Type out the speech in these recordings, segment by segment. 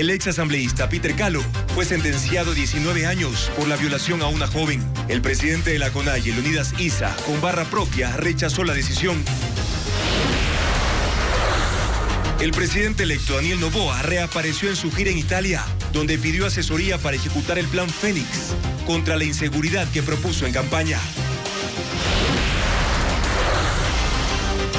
El ex asambleísta Peter Calo fue sentenciado a 19 años por la violación a una joven. El presidente de la CONAIE, Leonidas Issa, con barra propia, rechazó la decisión. El presidente electo Daniel Noboa reapareció en su gira en Italia, donde pidió asesoría para ejecutar el plan Fénix contra la inseguridad que propuso en campaña.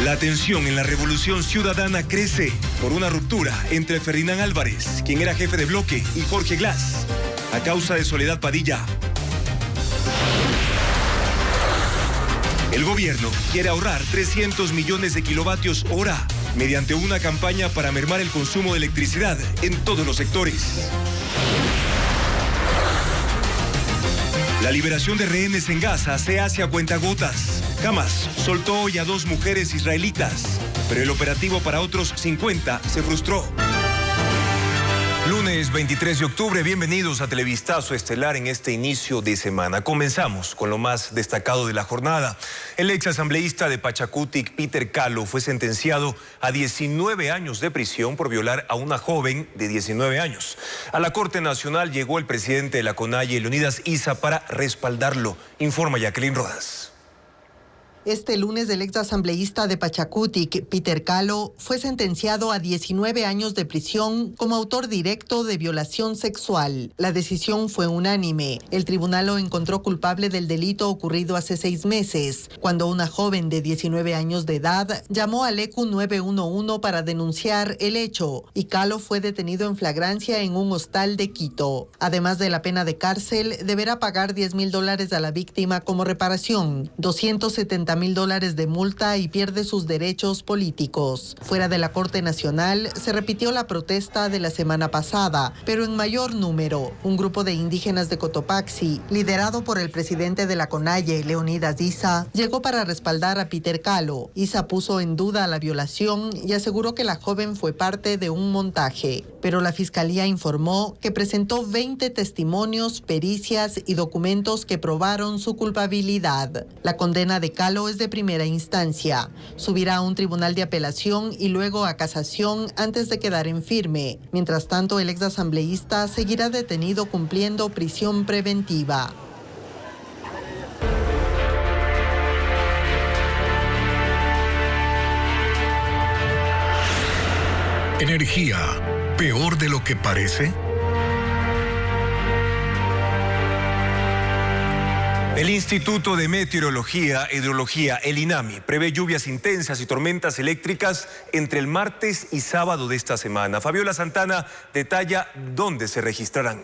La tensión en la Revolución Ciudadana crece por una ruptura entre Ferdinand Álvarez, quien era jefe de bloque, y Jorge Glass, a causa de Soledad Padilla. El gobierno quiere ahorrar 300 millones de kilovatios hora mediante una campaña para mermar el consumo de electricidad en todos los sectores. La liberación de rehenes en Gaza se hace a cuentagotas. Hamas soltó hoy a 2 mujeres israelitas, pero el operativo para otros 50 se frustró. Lunes 23 de octubre, bienvenidos a Televistazo Estelar en este inicio de semana. Comenzamos con lo más destacado de la jornada. El ex asambleísta de Pachacutic, Peter Calo, fue sentenciado a 19 años de prisión por violar a una joven de 19 años. A la Corte Nacional llegó el presidente de la CONAIE, Leonidas Issa, para respaldarlo. Informa Jacqueline Rodas. Este lunes, el ex asambleísta de Pachacutic, Peter Calo, fue sentenciado a 19 años de prisión como autor directo de violación sexual. La decisión fue unánime. El tribunal lo encontró culpable del delito ocurrido hace 6 meses, cuando una joven de 19 años de edad llamó al ECU 911 para denunciar el hecho, y Calo fue detenido en flagrancia en un hostal de Quito. Además de la pena de cárcel, deberá pagar $10,000 a la víctima como reparación, $270,000 de multa y pierde sus derechos políticos. Fuera de la Corte Nacional se repitió la protesta de la semana pasada, pero en mayor número. Un grupo de indígenas de Cotopaxi, liderado por el presidente de la CONAIE, Leonidas Issa, llegó para respaldar a Peter Calo. Issa puso en duda la violación y aseguró que la joven fue parte de un montaje, pero la fiscalía informó que presentó 20 testimonios, pericias y documentos que probaron su culpabilidad. La condena de Calo es de primera instancia. Subirá a un tribunal de apelación y luego a casación antes de quedar en firme. Mientras tanto, el ex asambleísta seguirá detenido cumpliendo prisión preventiva. Energía, ¿peor de lo que parece? El Instituto de Meteorología e Hidrología, el INAMI, prevé lluvias intensas y tormentas eléctricas entre el martes y sábado de esta semana. Fabiola Santana detalla dónde se registrarán.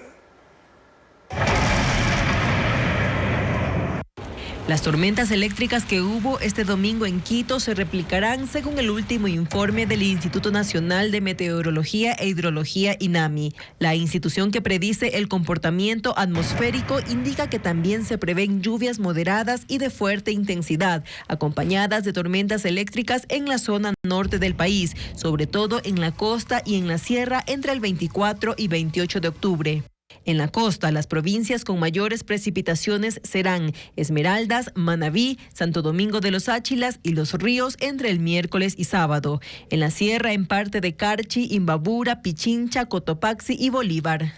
Las tormentas eléctricas que hubo este domingo en Quito se replicarán según el último informe del Instituto Nacional de Meteorología e Hidrología, INAMI. La institución que predice el comportamiento atmosférico indica que también se prevén lluvias moderadas y de fuerte intensidad, acompañadas de tormentas eléctricas en la zona norte del país, sobre todo en la costa y en la sierra entre el 24 y 28 de octubre. En la costa, las provincias con mayores precipitaciones serán Esmeraldas, Manabí, Santo Domingo de los Áchilas y Los Ríos entre el miércoles y sábado. En la sierra, en parte de Carchi, Imbabura, Pichincha, Cotopaxi y Bolívar.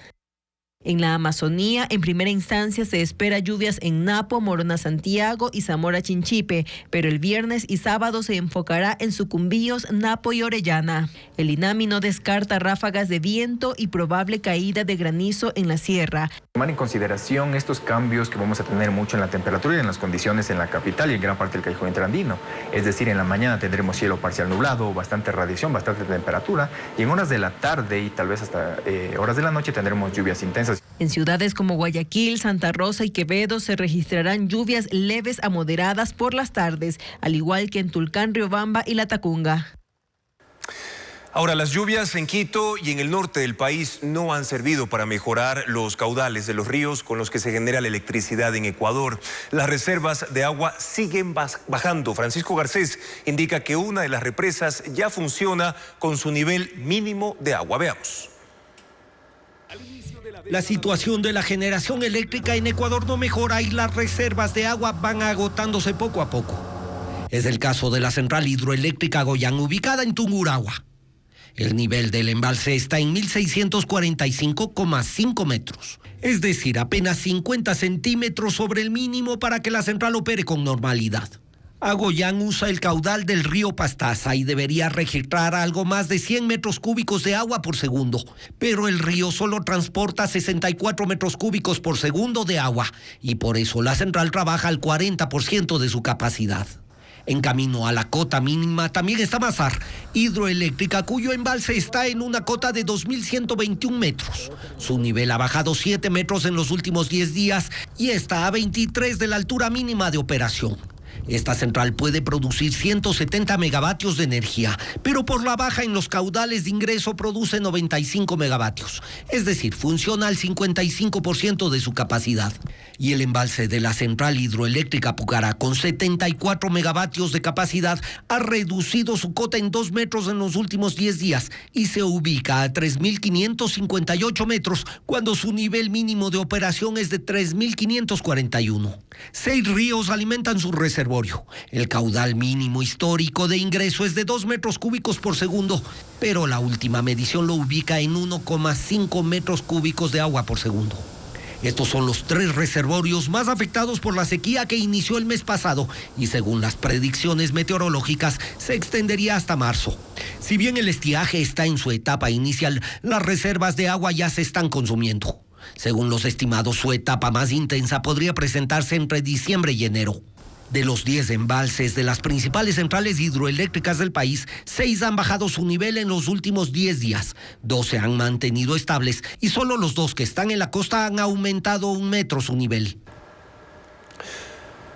En la Amazonía, en primera instancia se espera lluvias en Napo, Morona Santiago y Zamora Chinchipe, pero el viernes y sábado se enfocará en Sucumbíos, Napo y Orellana. El INAMI no descarta ráfagas de viento y probable caída de granizo en la sierra. Tomar en consideración estos cambios que vamos a tener mucho en la temperatura y en las condiciones en la capital y en gran parte del Callejón Interandino. Es decir, en la mañana tendremos cielo parcial nublado, bastante radiación, bastante temperatura, y en horas de la tarde y tal vez hasta horas de la noche tendremos lluvias intensas. En ciudades como Guayaquil, Santa Rosa y Quevedo se registrarán lluvias leves a moderadas por las tardes, al igual que en Tulcán, Riobamba y La Tacunga. Ahora, las lluvias en Quito y en el norte del país no han servido para mejorar los caudales de los ríos con los que se genera la electricidad en Ecuador. Las reservas de agua siguen bajando. Francisco Garcés indica que una de las represas ya funciona con su nivel mínimo de agua. Veamos. La situación de la generación eléctrica en Ecuador no mejora y las reservas de agua van agotándose poco a poco. Es el caso de la central hidroeléctrica Goyán, ubicada en Tungurahua. El nivel del embalse está en 1.645,5 metros. Es decir, apenas 50 centímetros sobre el mínimo para que la central opere con normalidad. Agoyán usa el caudal del río Pastaza y debería registrar algo más de 100 metros cúbicos de agua por segundo. Pero el río solo transporta 64 metros cúbicos por segundo de agua y por eso la central trabaja al 40% de su capacidad. En camino a la cota mínima también está Mazar, hidroeléctrica, cuyo embalse está en una cota de 2.121 metros. Su nivel ha bajado 7 metros en los últimos 10 días y está a 23 de la altura mínima de operación. Esta central puede producir 170 megavatios de energía, pero por la baja en los caudales de ingreso produce 95 megavatios, es decir, funciona al 55% de su capacidad. Y el embalse de la central hidroeléctrica Pucará, con 74 megavatios de capacidad, ha reducido su cota en 2 metros en los últimos 10 días y se ubica a 3.558 metros, cuando su nivel mínimo de operación es de 3.541. 6 ríos alimentan su reservorio. El caudal mínimo histórico de ingreso es de 2 metros cúbicos por segundo, pero la última medición lo ubica en 1,5 metros cúbicos de agua por segundo. Estos son los 3 reservorios más afectados por la sequía que inició el mes pasado y según las predicciones meteorológicas se extendería hasta marzo. Si bien el estiaje está en su etapa inicial, las reservas de agua ya se están consumiendo. Según los estimados, su etapa más intensa podría presentarse entre diciembre y enero. De los 10 embalses de las principales centrales hidroeléctricas del país, 6 han bajado su nivel en los últimos 10 días, 2 se han mantenido estables y solo los 2 que están en la costa han aumentado 1 metro su nivel.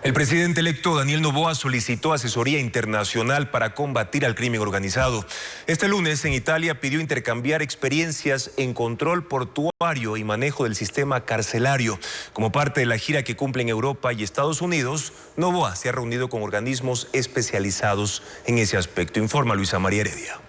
El presidente electo Daniel Noboa solicitó asesoría internacional para combatir al crimen organizado. Este lunes en Italia pidió intercambiar experiencias en control portuario y manejo del sistema carcelario. Como parte de la gira que cumple en Europa y Estados Unidos, Noboa se ha reunido con organismos especializados en ese aspecto. Informa Luisa María Heredia.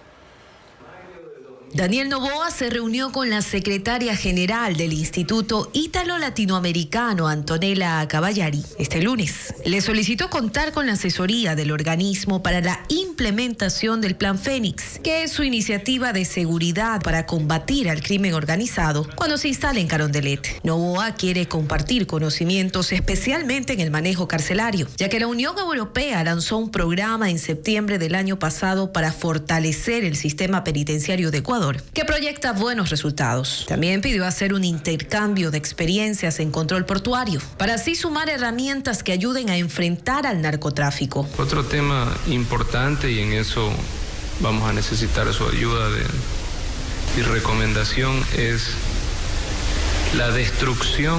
Daniel Noboa se reunió con la secretaria general del Instituto Ítalo-Latinoamericano, Antonella Cavallari, este lunes. Le solicitó contar con la asesoría del organismo para la implementación del Plan Fénix, que es su iniciativa de seguridad para combatir al crimen organizado cuando se instale en Carondelet. Noboa quiere compartir conocimientos especialmente en el manejo carcelario, ya que la Unión Europea lanzó un programa en septiembre del año pasado para fortalecer el sistema penitenciario de Ecuador, que proyecta buenos resultados. También pidió hacer un intercambio de experiencias en control portuario, para así sumar herramientas que ayuden a enfrentar al narcotráfico. Otro tema importante, y en eso vamos a necesitar su ayuda y recomendación, es la destrucción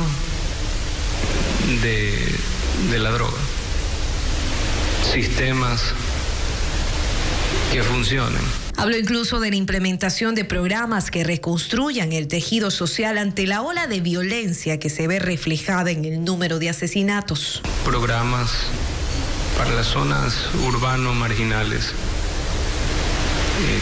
de la droga. Sistemas que funcionen. Habló incluso de la implementación de programas que reconstruyan el tejido social ante la ola de violencia que se ve reflejada en el número de asesinatos. Programas para las zonas urbano-marginales,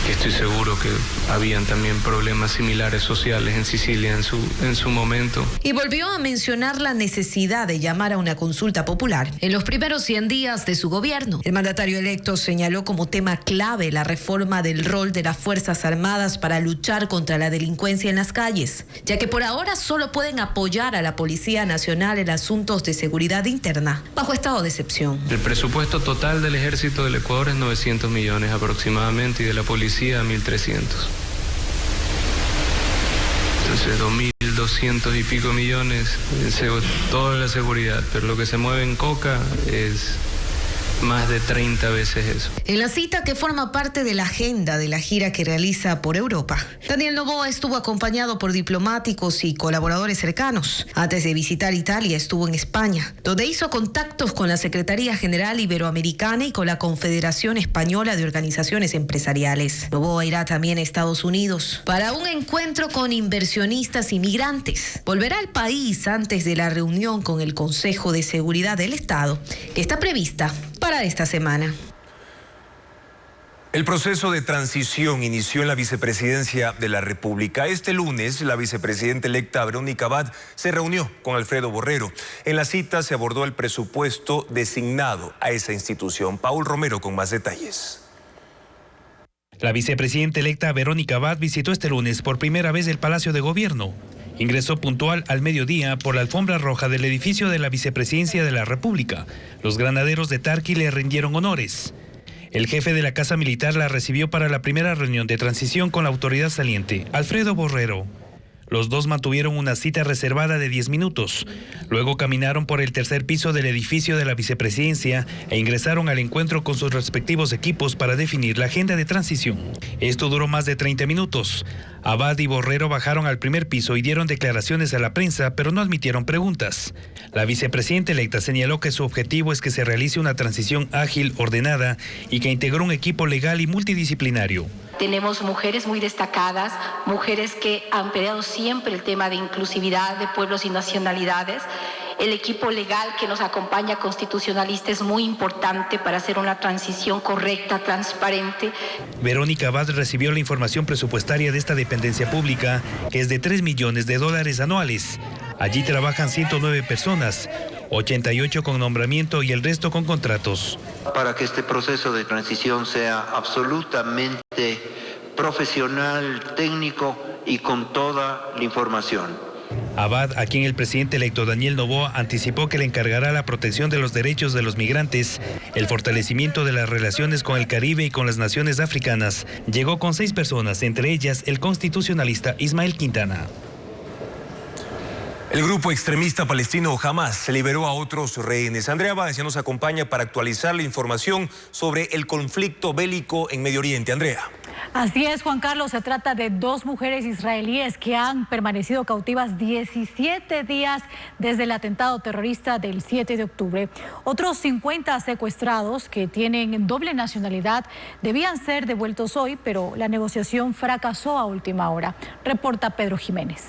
que estoy seguro que habían también problemas similares sociales en Sicilia en su momento. Y volvió a mencionar la necesidad de llamar a una consulta popular en los primeros 100 días de su gobierno. El mandatario electo señaló como tema clave la reforma del rol de las Fuerzas Armadas para luchar contra la delincuencia en las calles, ya que por ahora solo pueden apoyar a la Policía Nacional en asuntos de seguridad interna, bajo estado de excepción. El presupuesto total del Ejército del Ecuador es 900 millones aproximadamente y de la Policía 1.300. Entonces 2.200 y pico millones en toda la seguridad, pero lo que se mueve en Coca es más de 30 veces eso. En la cita que forma parte de la agenda de la gira que realiza por Europa, Daniel Noboa estuvo acompañado por diplomáticos y colaboradores cercanos. Antes de visitar Italia estuvo en España, donde hizo contactos con la Secretaría General Iberoamericana y con la Confederación Española de Organizaciones Empresariales. Noboa irá también a Estados Unidos para un encuentro con inversionistas y migrantes. Volverá al país antes de la reunión con el Consejo de Seguridad del Estado, que está prevista para esta semana. El proceso de transición inició en la vicepresidencia de la República. Este lunes, la vicepresidenta electa Verónica Abad se reunió con Alfredo Borrero. En la cita se abordó el presupuesto designado a esa institución. Paul Romero con más detalles. La vicepresidenta electa Verónica Abad visitó este lunes por primera vez el Palacio de Gobierno. Ingresó puntual al mediodía por la alfombra roja del edificio de la Vicepresidencia de la República. Los granaderos de Tarqui le rindieron honores. El jefe de la Casa Militar la recibió para la primera reunión de transición con la autoridad saliente, Alfredo Borrero. Los dos mantuvieron una cita reservada de 10 minutos. Luego caminaron por el tercer piso del edificio de la vicepresidencia e ingresaron al encuentro con sus respectivos equipos para definir la agenda de transición. Esto duró más de 30 minutos. Abad y Borrero bajaron al primer piso y dieron declaraciones a la prensa, pero no admitieron preguntas. La vicepresidenta electa señaló que su objetivo es que se realice una transición ágil, ordenada y que integró un equipo legal y multidisciplinario. Tenemos mujeres muy destacadas, mujeres que han peleado siempre el tema de inclusividad de pueblos y nacionalidades. El equipo legal que nos acompaña, constitucionalista, es muy importante para hacer una transición correcta, transparente. Verónica Abad recibió la información presupuestaria de esta dependencia pública, que es de $3 millones anuales. Allí trabajan 109 personas, 88 con nombramiento y el resto con contratos. Para que este proceso de transición sea absolutamente profesional, técnico y con toda la información. Abad, a quien el presidente electo Daniel Noboa anticipó que le encargará la protección de los derechos de los migrantes, el fortalecimiento de las relaciones con el Caribe y con las naciones africanas, llegó con 6 personas, entre ellas el constitucionalista Ismael Quintana. El grupo extremista palestino Hamas liberó a otros rehenes. Andrea Báez nos acompaña para actualizar la información sobre el conflicto bélico en Medio Oriente. Andrea. Así es, Juan Carlos, se trata de 2 mujeres israelíes que han permanecido cautivas 17 días desde el atentado terrorista del 7 de octubre. Otros 50 secuestrados que tienen doble nacionalidad debían ser devueltos hoy, pero la negociación fracasó a última hora. Reporta Pedro Jiménez.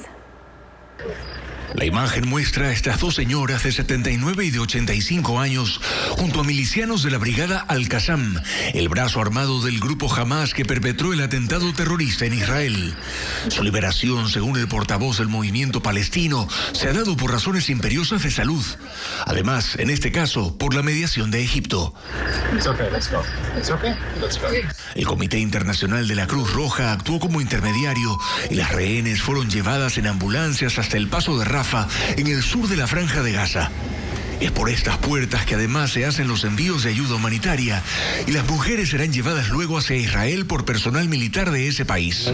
La imagen muestra a estas 2 señoras de 79 y de 85 años junto a milicianos de la brigada Al-Qassam, el brazo armado del grupo Hamas que perpetró el atentado terrorista en Israel. Su liberación, según el portavoz del movimiento palestino, se ha dado por razones imperiosas de salud. Además, en este caso, por la mediación de Egipto. El Comité Internacional de la Cruz Roja actuó como intermediario y las rehenes fueron llevadas en ambulancias hasta el paso de Rafah, en el sur de la Franja de Gaza. Es por estas puertas que además se hacen los envíos de ayuda humanitaria y las mujeres serán llevadas luego hacia Israel por personal militar de ese país.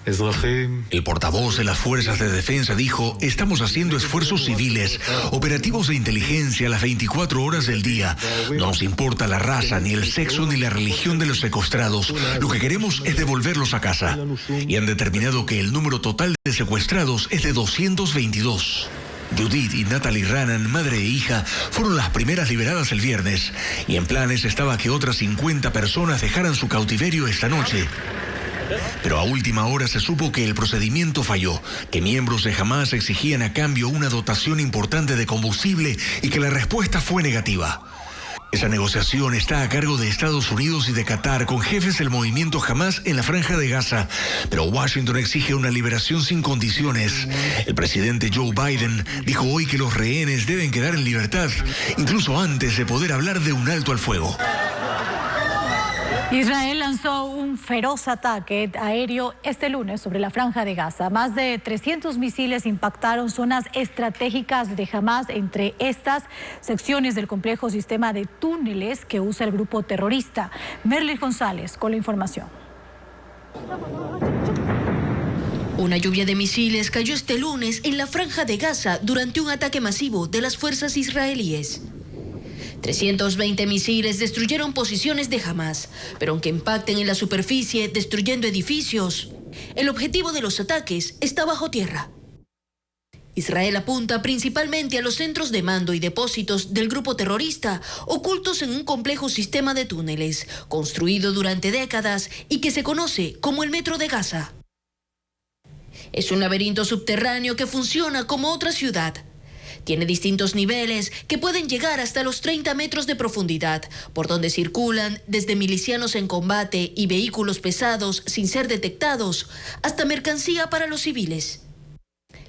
El portavoz de las Fuerzas de Defensa dijo: estamos haciendo esfuerzos civiles, operativos de inteligencia las 24 horas del día. No nos importa la raza, ni el sexo, ni la religión de los secuestrados. Lo que queremos es devolverlos a casa. Y han determinado que el número total de secuestrados es de 222. Judith y Natalie Ranan, madre e hija, fueron las primeras liberadas el viernes. Y en planes estaba que otras 50 personas dejaran su cautiverio esta noche. Pero a última hora se supo que el procedimiento falló, que miembros de Hamas exigían a cambio una dotación importante de combustible y que la respuesta fue negativa. Esa negociación está a cargo de Estados Unidos y de Qatar con jefes del movimiento Hamas en la Franja de Gaza, pero Washington exige una liberación sin condiciones. El presidente Joe Biden dijo hoy que los rehenes deben quedar en libertad, incluso antes de poder hablar de un alto al fuego. Israel lanzó un feroz ataque aéreo este lunes sobre la Franja de Gaza. Más de 300 misiles impactaron zonas estratégicas de Hamas, entre estas secciones del complejo sistema de túneles que usa el grupo terrorista. Merly González con la información. Una lluvia de misiles cayó este lunes en la Franja de Gaza durante un ataque masivo de las fuerzas israelíes. 320 misiles destruyeron posiciones de Hamas, pero aunque impacten en la superficie destruyendo edificios, el objetivo de los ataques está bajo tierra. Israel apunta principalmente a los centros de mando y depósitos del grupo terrorista, ocultos en un complejo sistema de túneles, construido durante décadas y que se conoce como el Metro de Gaza. Es un laberinto subterráneo que funciona como otra ciudad. Tiene distintos niveles que pueden llegar hasta los 30 metros de profundidad, por donde circulan desde milicianos en combate y vehículos pesados sin ser detectados, hasta mercancía para los civiles.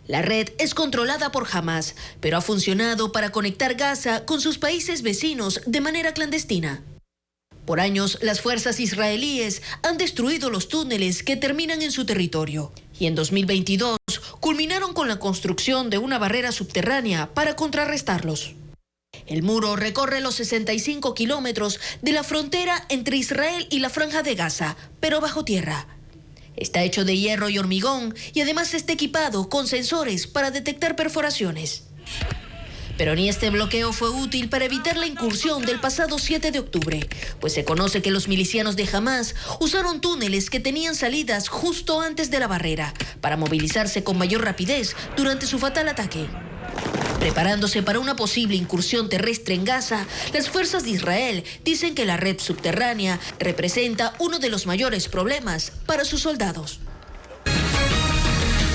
La red es controlada por Hamas, pero ha funcionado para conectar Gaza con sus países vecinos de manera clandestina. Por años, las fuerzas israelíes han destruido los túneles que terminan en su territorio. Y en 2022 culminaron con la construcción de una barrera subterránea para contrarrestarlos. El muro recorre los 65 kilómetros de la frontera entre Israel y la Franja de Gaza, pero bajo tierra. Está hecho de hierro y hormigón y además está equipado con sensores para detectar perforaciones. Pero ni este bloqueo fue útil para evitar la incursión del pasado 7 de octubre, pues se conoce que los milicianos de Hamás usaron túneles que tenían salidas justo antes de la barrera para movilizarse con mayor rapidez durante su fatal ataque. Preparándose para una posible incursión terrestre en Gaza, las fuerzas de Israel dicen que la red subterránea representa uno de los mayores problemas para sus soldados.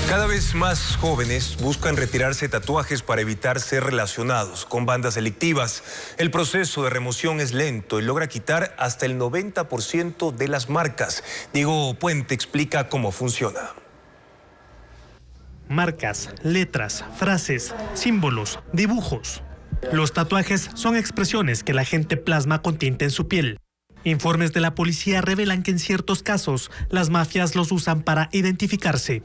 Cada vez más jóvenes buscan retirarse tatuajes para evitar ser relacionados con bandas delictivas. El proceso de remoción es lento y logra quitar hasta el 90% de las marcas. Diego Puente explica cómo funciona. Marcas, letras, frases, símbolos, dibujos. Los tatuajes son expresiones que la gente plasma con tinta en su piel. Informes de la policía revelan que en ciertos casos las mafias los usan para identificarse.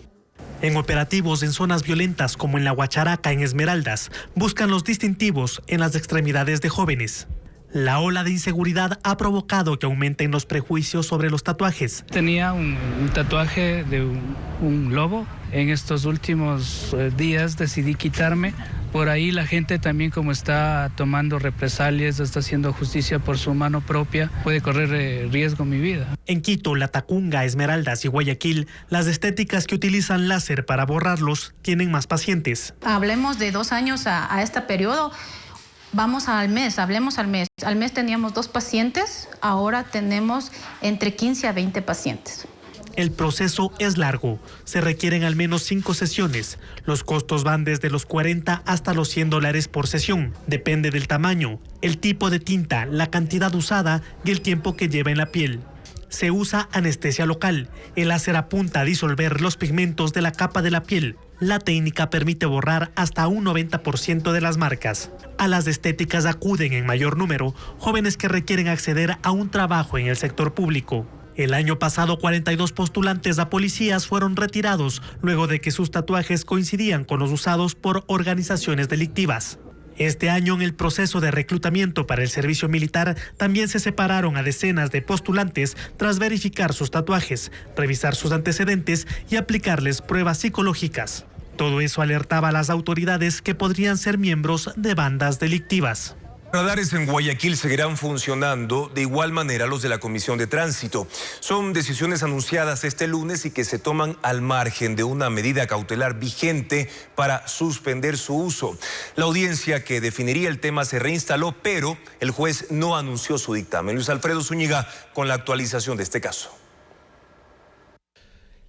En operativos en zonas violentas como en La Guacharaca, en Esmeraldas, buscan los distintivos en las extremidades de jóvenes. La ola de inseguridad ha provocado que aumenten los prejuicios sobre los tatuajes. Tenía un tatuaje de un lobo. En estos últimos días decidí quitarme. Por ahí la gente también, como está tomando represalias, está haciendo justicia por su mano propia, puede correr riesgo mi vida. En Quito, Latacunga, Esmeraldas y Guayaquil, las estéticas que utilizan láser para borrarlos tienen más pacientes. Hablemos de 2 años a este periodo. Vamos al mes, hablemos al mes. Al mes teníamos 2 pacientes, ahora tenemos entre 15 a 20 pacientes. El proceso es largo, se requieren al menos 5 sesiones. Los costos van desde los $40 hasta los $100 por sesión. Depende del tamaño, el tipo de tinta, la cantidad usada y el tiempo que lleva en la piel. Se usa anestesia local. El láser apunta a disolver los pigmentos de la capa de la piel. La técnica permite borrar hasta un 90% de las marcas. A las estéticas acuden en mayor número jóvenes que requieren acceder a un trabajo en el sector público. El año pasado, 42 postulantes a policías fueron retirados luego de que sus tatuajes coincidían con los usados por organizaciones delictivas. Este año, en el proceso de reclutamiento para el servicio militar, también se separaron a decenas de postulantes tras verificar sus tatuajes, revisar sus antecedentes y aplicarles pruebas psicológicas. Todo eso alertaba a las autoridades que podrían ser miembros de bandas delictivas. Radares en Guayaquil seguirán funcionando, de igual manera los de la Comisión de Tránsito. Son decisiones anunciadas este lunes y que se toman al margen de una medida cautelar vigente para suspender su uso. La audiencia que definiría el tema se reinstaló, pero el juez no anunció su dictamen. Luis Alfredo Zúñiga con la actualización de este caso.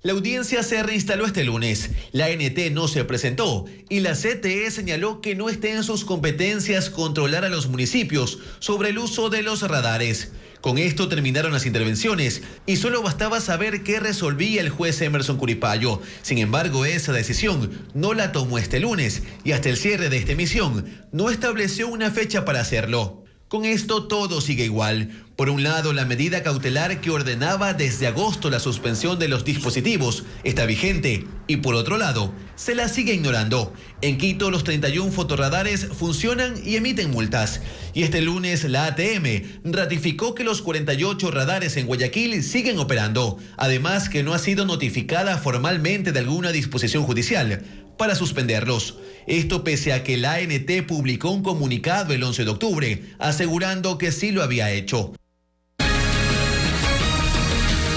La audiencia se reinstaló este lunes. La ANT no se presentó y la CTE señaló que no está en sus competencias controlar a los municipios sobre el uso de los radares. Con esto terminaron las intervenciones y solo bastaba saber qué resolvía el juez Emerson Curipayo. Sin embargo, esa decisión no la tomó este lunes y hasta el cierre de esta emisión no estableció una fecha para hacerlo. Con esto todo sigue igual. Por un lado, la medida cautelar que ordenaba desde agosto la suspensión de los dispositivos está vigente y por otro lado, se la sigue ignorando. En Quito, los 31 fotorradares funcionan y emiten multas. Y este lunes, la ATM ratificó que los 48 radares en Guayaquil siguen operando. Además, que no ha sido notificada formalmente de alguna disposición judicial para suspenderlos. Esto pese a que la ANT publicó un comunicado el 11 de octubre, asegurando que sí lo había hecho.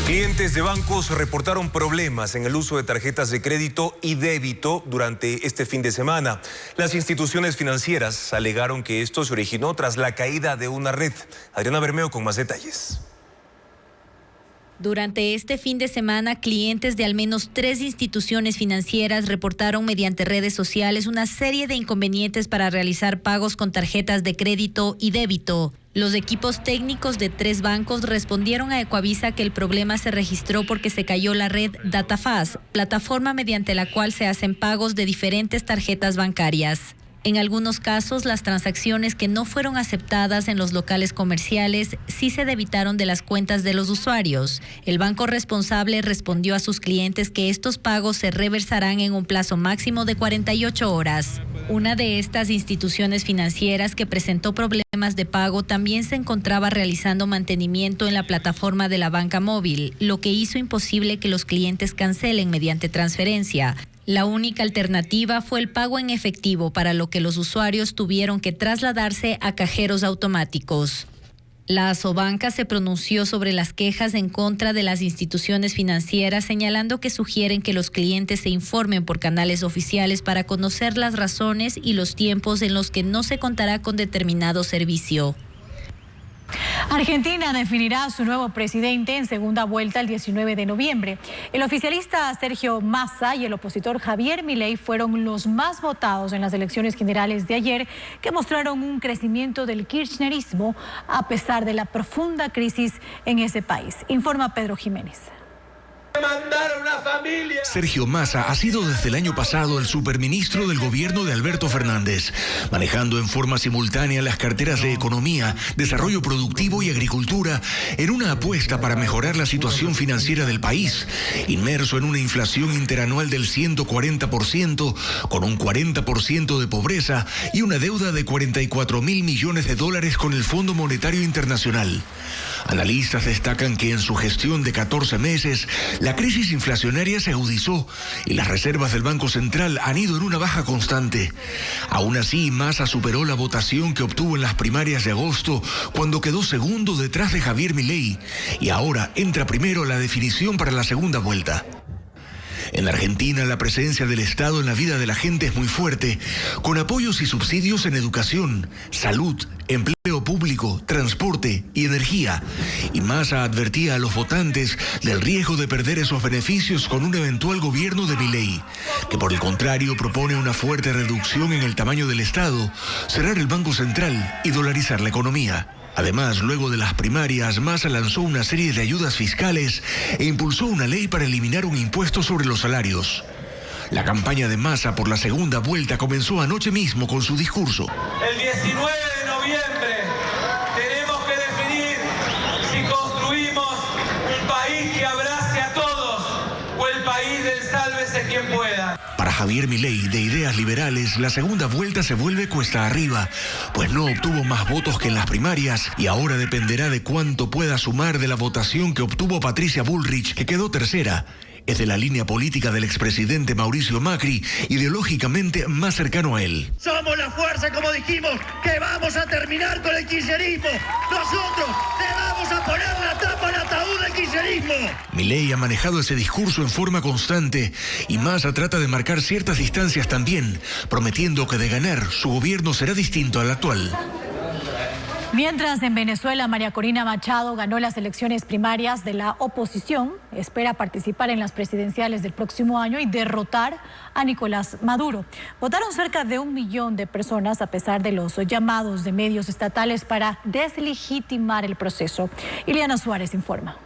Clientes de bancos reportaron problemas en el uso de tarjetas de crédito y débito durante este fin de semana. Las instituciones financieras alegaron que esto se originó tras la caída de una red. Adriana Bermeo con más detalles. Durante este fin de semana, clientes de al menos 3 instituciones financieras reportaron mediante redes sociales una serie de inconvenientes para realizar pagos con tarjetas de crédito y débito. Los equipos técnicos de 3 bancos respondieron a Ecuavisa que el problema se registró porque se cayó la red DataFast, plataforma mediante la cual se hacen pagos de diferentes tarjetas bancarias. En algunos casos, las transacciones que no fueron aceptadas en los locales comerciales sí se debitaron de las cuentas de los usuarios. El banco responsable respondió a sus clientes que estos pagos se reversarán en un plazo máximo de 48 horas. Una de estas instituciones financieras que presentó problemas de pago también se encontraba realizando mantenimiento en la plataforma de la banca móvil, lo que hizo imposible que los clientes cancelen mediante transferencia. La única alternativa fue el pago en efectivo, para lo que los usuarios tuvieron que trasladarse a cajeros automáticos. La Asobanca se pronunció sobre las quejas en contra de las instituciones financieras, señalando que sugieren que los clientes se informen por canales oficiales para conocer las razones y los tiempos en los que no se contará con determinado servicio. Argentina definirá a su nuevo presidente en segunda vuelta el 19 de noviembre. El oficialista Sergio Massa y el opositor Javier Milei fueron los más votados en las elecciones generales de ayer, que mostraron un crecimiento del kirchnerismo a pesar de la profunda crisis en ese país. Informa Pedro Jiménez. Sergio Massa ha sido desde el año pasado el superministro del gobierno de Alberto Fernández, manejando en forma simultánea las carteras de Economía, Desarrollo Productivo y Agricultura en una apuesta para mejorar la situación financiera del país, inmerso en una inflación interanual del 140%, con un 40% de pobreza y una deuda de 44.000 millones de dólares con el Fondo Monetario Internacional. Analistas destacan que en su gestión de 14 meses, la crisis inflacionaria se agudizó y las reservas del Banco Central han ido en una baja constante. Aún así, Massa superó la votación que obtuvo en las primarias de agosto, cuando quedó segundo detrás de Javier Milei, y ahora entra primero a la definición para la segunda vuelta. En Argentina, la presencia del Estado en la vida de la gente es muy fuerte, con apoyos y subsidios en educación, salud, empleo público, transporte y energía. Y Massa advertía a los votantes del riesgo de perder esos beneficios con un eventual gobierno de Milei, que por el contrario propone una fuerte reducción en el tamaño del Estado, cerrar el Banco Central y dolarizar la economía. Además, luego de las primarias, Massa lanzó una serie de ayudas fiscales e impulsó una ley para eliminar un impuesto sobre los salarios. La campaña de Massa por la segunda vuelta comenzó anoche mismo con su discurso. El 19 de noviembre tenemos que definir si construimos un país que abrace a todos o el país del sálvese quien pueda. Para Javier Milei, de ideas liberales, la segunda vuelta se vuelve cuesta arriba, pues no obtuvo más votos que en las primarias y ahora dependerá de cuánto pueda sumar de la votación que obtuvo Patricia Bullrich, que quedó tercera. Es de la línea política del expresidente Mauricio Macri, ideológicamente más cercano a él. Somos la fuerza, como dijimos, que vamos a terminar con el kirchnerismo. Nosotros le vamos a poner la tapa al ataúd del kirchnerismo. Milei ha manejado ese discurso en forma constante y Massa trata de marcar ciertas distancias también, prometiendo que de ganar su gobierno será distinto al actual. Mientras en Venezuela, María Corina Machado ganó las elecciones primarias de la oposición, espera participar en las presidenciales del próximo año y derrotar a Nicolás Maduro. Votaron cerca de 1 millón de personas a pesar de los llamados de medios estatales para deslegitimar el proceso. Ileana Suárez informa.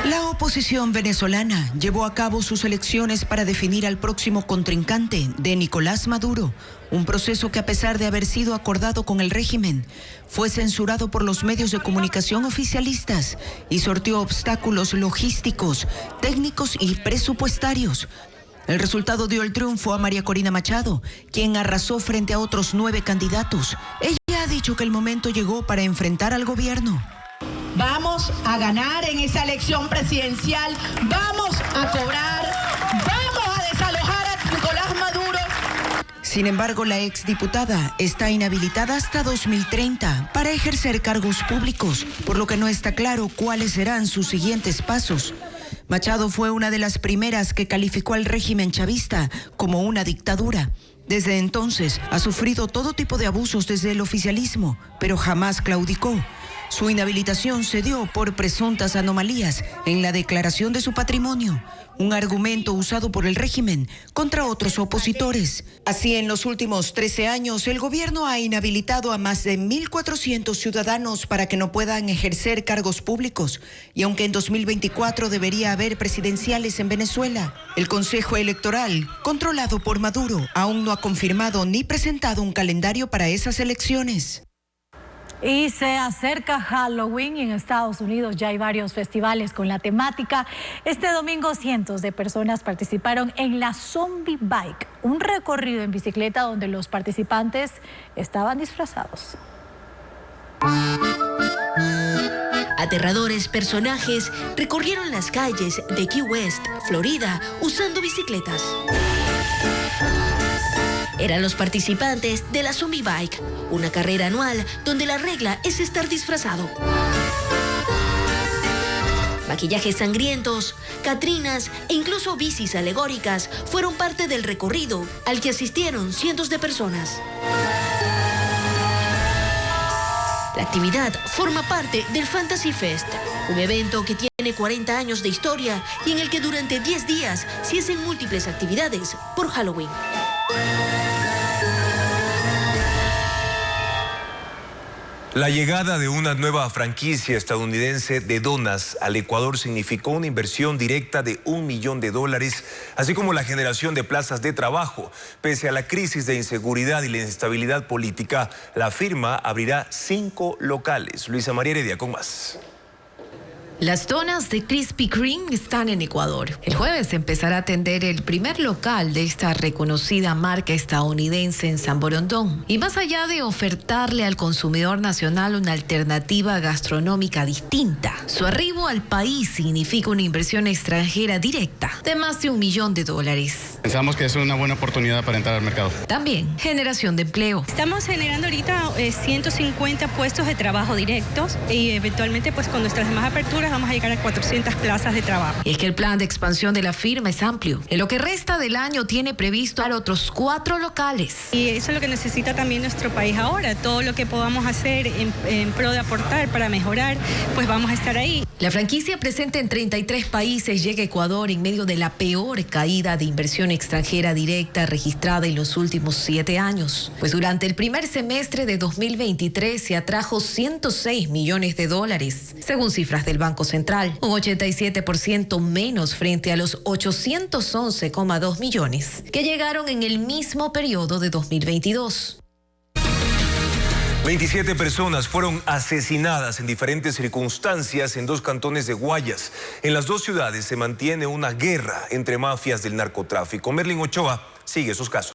La oposición venezolana llevó a cabo sus elecciones para definir al próximo contrincante de Nicolás Maduro, un proceso que, a pesar de haber sido acordado con el régimen, fue censurado por los medios de comunicación oficialistas y sorteó obstáculos logísticos, técnicos y presupuestarios. El resultado dio el triunfo a María Corina Machado, quien arrasó frente a otros 9 candidatos. Ella ha dicho que el momento llegó para enfrentar al gobierno. Vamos a ganar en esa elección presidencial, vamos a cobrar, vamos a desalojar a Nicolás Maduro. Sin embargo, la exdiputada está inhabilitada hasta 2030 para ejercer cargos públicos, por lo que no está claro cuáles serán sus siguientes pasos. Machado fue una de las primeras que calificó al régimen chavista como una dictadura. Desde entonces ha sufrido todo tipo de abusos desde el oficialismo, pero jamás claudicó. Su inhabilitación se dio por presuntas anomalías en la declaración de su patrimonio, un argumento usado por el régimen contra otros opositores. Así, en los últimos 13 años, el gobierno ha inhabilitado a más de 1.400 ciudadanos para que no puedan ejercer cargos públicos. Y aunque en 2024 debería haber presidenciales en Venezuela, el Consejo Electoral, controlado por Maduro, aún no ha confirmado ni presentado un calendario para esas elecciones. Y se acerca Halloween y en Estados Unidos ya hay varios festivales con la temática. Este domingo cientos de personas participaron en la Zombie Bike, un recorrido en bicicleta donde los participantes estaban disfrazados. Aterradores personajes recorrieron las calles de Key West, Florida, usando bicicletas. Eran los participantes de la Zombie Bike, una carrera anual donde la regla es estar disfrazado. Maquillajes sangrientos, catrinas e incluso bicis alegóricas fueron parte del recorrido al que asistieron cientos de personas. La actividad forma parte del Fantasy Fest, un evento que tiene 40 años de historia y en el que durante 10 días se hacen múltiples actividades por Halloween. La llegada de una nueva franquicia estadounidense de donas al Ecuador significó una inversión directa de $1 millón, así como la generación de plazas de trabajo. Pese a la crisis de inseguridad y la inestabilidad política, la firma abrirá 5 locales. Luisa María Heredia con más. Las donas de Krispy Kreme están en Ecuador. El jueves empezará a atender el primer local de esta reconocida marca estadounidense en San Borondón. Y más allá de ofertarle al consumidor nacional una alternativa gastronómica distinta, su arribo al país significa una inversión extranjera directa de más de $1 millón. Pensamos que es una buena oportunidad para entrar al mercado. También generación de empleo. Estamos generando ahorita 150 puestos de trabajo directos y eventualmente pues con nuestras demás aperturas vamos a llegar a 400 plazas de trabajo. Y es que el plan de expansión de la firma es amplio. En lo que resta del año tiene previsto dar otros 4 locales. Y eso es lo que necesita también nuestro país ahora. Todo lo que podamos hacer en pro de aportar para mejorar, pues vamos a estar ahí. La franquicia presente en 33 países llega a Ecuador en medio de la peor caída de inversión extranjera directa registrada en los últimos 7 años. Pues durante el primer semestre de 2023 se atrajo $106 millones, según cifras del Banco Central, un 87% menos frente a los 811,2 millones que llegaron en el mismo periodo de 2022. 27 personas fueron asesinadas en diferentes circunstancias en 2 cantones de Guayas. En las 2 ciudades se mantiene una guerra entre mafias del narcotráfico. Merlin Ochoa sigue esos casos.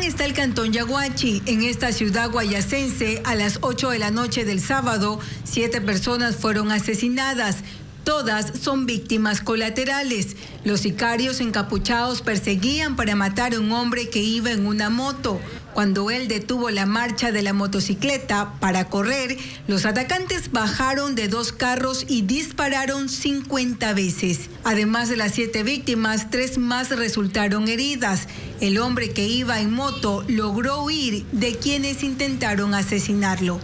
Está el cantón Yaguachi. En esta ciudad guayacense, a las 8 de la noche del sábado, 7 personas fueron asesinadas. Todas son víctimas colaterales. Los sicarios encapuchados perseguían para matar a un hombre que iba en una moto. Cuando él detuvo la marcha de la motocicleta para correr, los atacantes bajaron de 2 carros y dispararon 50 veces. Además de las 7 víctimas, 3 más resultaron heridas. El hombre que iba en moto logró huir de quienes intentaron asesinarlo.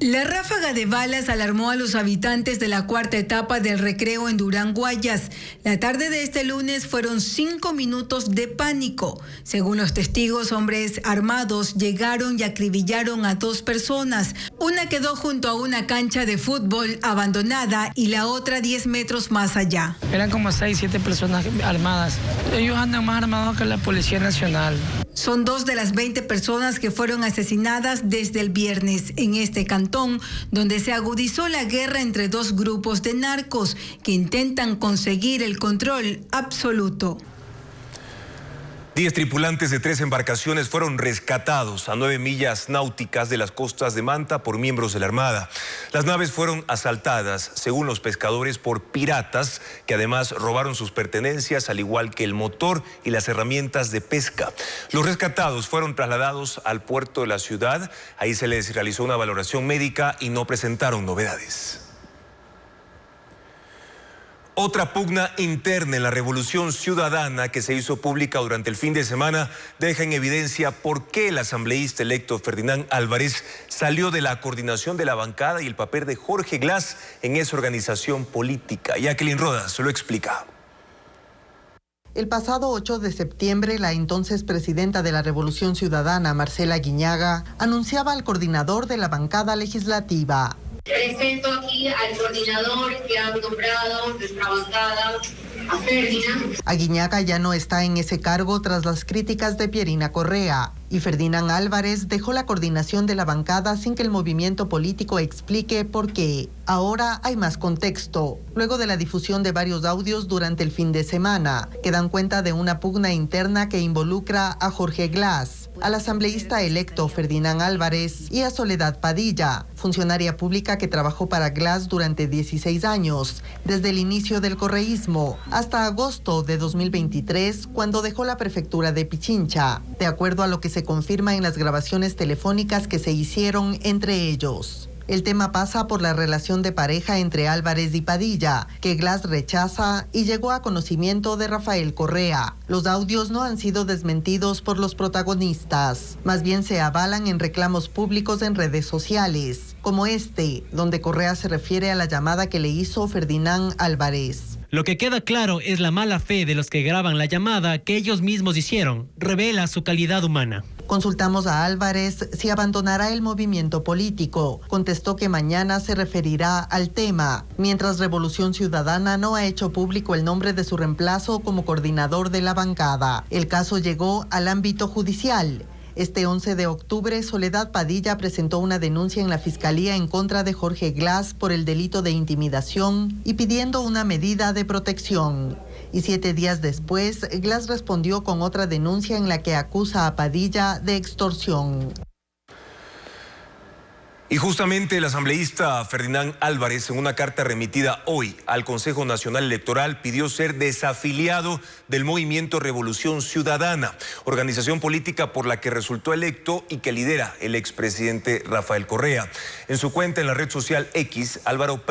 La ráfaga de balas alarmó a los habitantes de la 4ª etapa del recreo en Durán, Guayas. La tarde de este lunes fueron 5 minutos de pánico. Según los testigos, hombres armados llegaron y acribillaron a 2 personas. Una quedó junto a una cancha de fútbol abandonada y la otra 10 metros más allá. Eran como 6, 7 personas armadas. Ellos andan más armados que la Policía Nacional. Son 2 de las 20 personas que fueron asesinadas desde el viernes en este cantón, donde se agudizó la guerra entre 2 grupos de narcos que intentan conseguir el control absoluto. 10 tripulantes de 3 embarcaciones fueron rescatados a 9 millas náuticas de las costas de Manta por miembros de la Armada. Las naves fueron asaltadas, según los pescadores, por piratas que además robaron sus pertenencias, al igual que el motor y las herramientas de pesca. Los rescatados fueron trasladados al puerto de la ciudad. Ahí se les realizó una valoración médica y no presentaron novedades. Otra pugna interna en la Revolución Ciudadana que se hizo pública durante el fin de semana deja en evidencia por qué el asambleísta electo Ferdinand Álvarez salió de la coordinación de la bancada y el papel de Jorge Glass en esa organización política. Jacqueline Rodas lo explica. El pasado 8 de septiembre, la entonces presidenta de la Revolución Ciudadana, Marcela Guiñaga, anunciaba al coordinador de la bancada legislativa. Presento aquí al coordinador que ha nombrado nuestra bancada, a Ferdinand. Aguiñaga ya no está en ese cargo tras las críticas de Pierina Correa, y Ferdinand Álvarez dejó la coordinación de la bancada sin que el movimiento político explique por qué. Ahora hay más contexto, luego de la difusión de varios audios durante el fin de semana, que dan cuenta de una pugna interna que involucra a Jorge Glass, al asambleísta electo Ferdinand Álvarez y a Soledad Padilla, funcionaria pública que trabajó para Glass durante 16 años, desde el inicio del correísmo hasta agosto de 2023, cuando dejó la prefectura de Pichincha, de acuerdo a lo que se confirma en las grabaciones telefónicas que se hicieron entre ellos. El tema pasa por la relación de pareja entre Álvarez y Padilla, que Glass rechaza y llegó a conocimiento de Rafael Correa. Los audios no han sido desmentidos por los protagonistas, más bien se avalan en reclamos públicos en redes sociales, como este, donde Correa se refiere a la llamada que le hizo Ferdinand Álvarez. Lo que queda claro es la mala fe de los que graban la llamada que ellos mismos hicieron. Revela su calidad humana. Consultamos a Álvarez si abandonará el movimiento político. Contestó que mañana se referirá al tema, mientras Revolución Ciudadana no ha hecho público el nombre de su reemplazo como coordinador de la bancada. El caso llegó al ámbito judicial. Este 11 de octubre, Soledad Padilla presentó una denuncia en la Fiscalía en contra de Jorge Glass por el delito de intimidación y pidiendo una medida de protección. Y 7 días después, Glass respondió con otra denuncia en la que acusa a Padilla de extorsión. Y justamente el asambleísta Ferdinand Álvarez, en una carta remitida hoy al Consejo Nacional Electoral, pidió ser desafiliado del movimiento Revolución Ciudadana, organización política por la que resultó electo y que lidera el expresidente Rafael Correa. En su cuenta en la red social X, Álvarez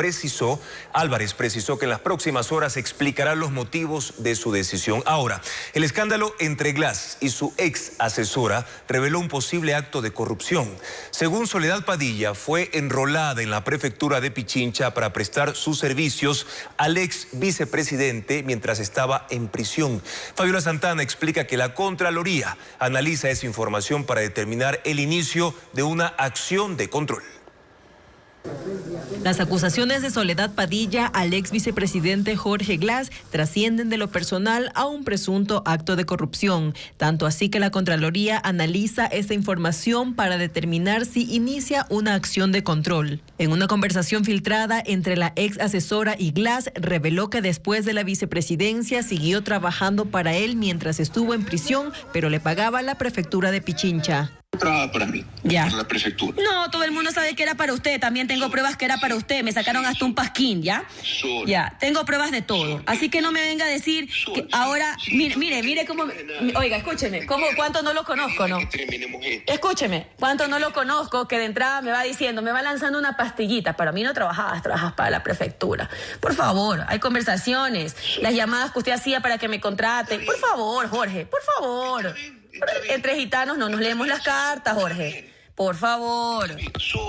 precisó que en las próximas horas explicará los motivos de su decisión. Ahora, el escándalo entre Glass y su ex asesora reveló un posible acto de corrupción. Según Soledad Padilla, fue enrolada en la prefectura de Pichincha para prestar sus servicios al ex vicepresidente mientras estaba en prisión. Fabiola Santana explica que la Contraloría analiza esa información para determinar el inicio de una acción de control. Las acusaciones de Soledad Padilla al ex vicepresidente Jorge Glass trascienden de lo personal a un presunto acto de corrupción, tanto así que la Contraloría analiza esta información para determinar si inicia una acción de control. En una conversación filtrada entre la ex asesora y Glass, reveló que después de la vicepresidencia siguió trabajando para él mientras estuvo en prisión, pero le pagaba la prefectura de Pichincha. Trabaja para mí, ya. para la prefectura. No, todo el mundo sabe que era para usted. También tengo pruebas que era para usted. Me sacaron hasta un pasquín, ¿ya? Ya, tengo pruebas de todo. Así que no me venga a decir que ahora... Mire cómo... Oiga, escúcheme. ¿Cuánto no lo conozco, no? Escúcheme. ¿Cuánto no lo conozco? Que de entrada me va diciendo, me va lanzando una pastillita. Para mí no trabajas para la prefectura. Por favor, hay conversaciones. Las llamadas que usted hacía para que me contraten. Por favor, Jorge, por favor. Entre gitanos no nos leemos las cartas, Jorge. Por favor,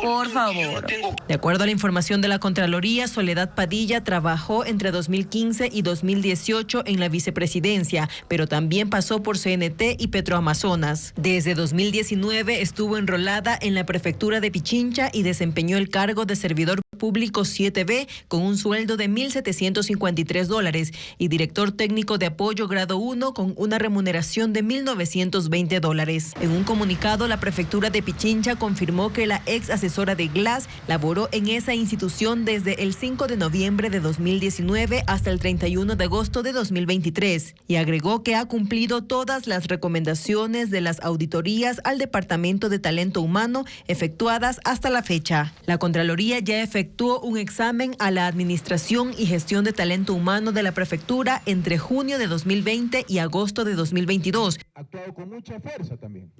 por favor. De acuerdo a la información de la Contraloría, Soledad Padilla trabajó entre 2015 y 2018 en la vicepresidencia, pero también pasó por CNT y Petroamazonas. Desde 2019 estuvo enrolada en la prefectura de Pichincha y desempeñó el cargo de servidor público 7B con un sueldo de $1,753 y director técnico de apoyo grado 1 con una remuneración de $1,920. En un comunicado, la prefectura de Pichincha confirmó que la ex asesora de Glass laboró en esa institución desde el 5 de noviembre de 2019 hasta el 31 de agosto de 2023 y agregó que ha cumplido todas las recomendaciones de las auditorías al Departamento de Talento Humano efectuadas hasta la fecha. La Contraloría ya efectuó un examen a la Administración y Gestión de Talento Humano de la Prefectura entre junio de 2020 y agosto de 2022. Ha actuado con mucha fuerza también.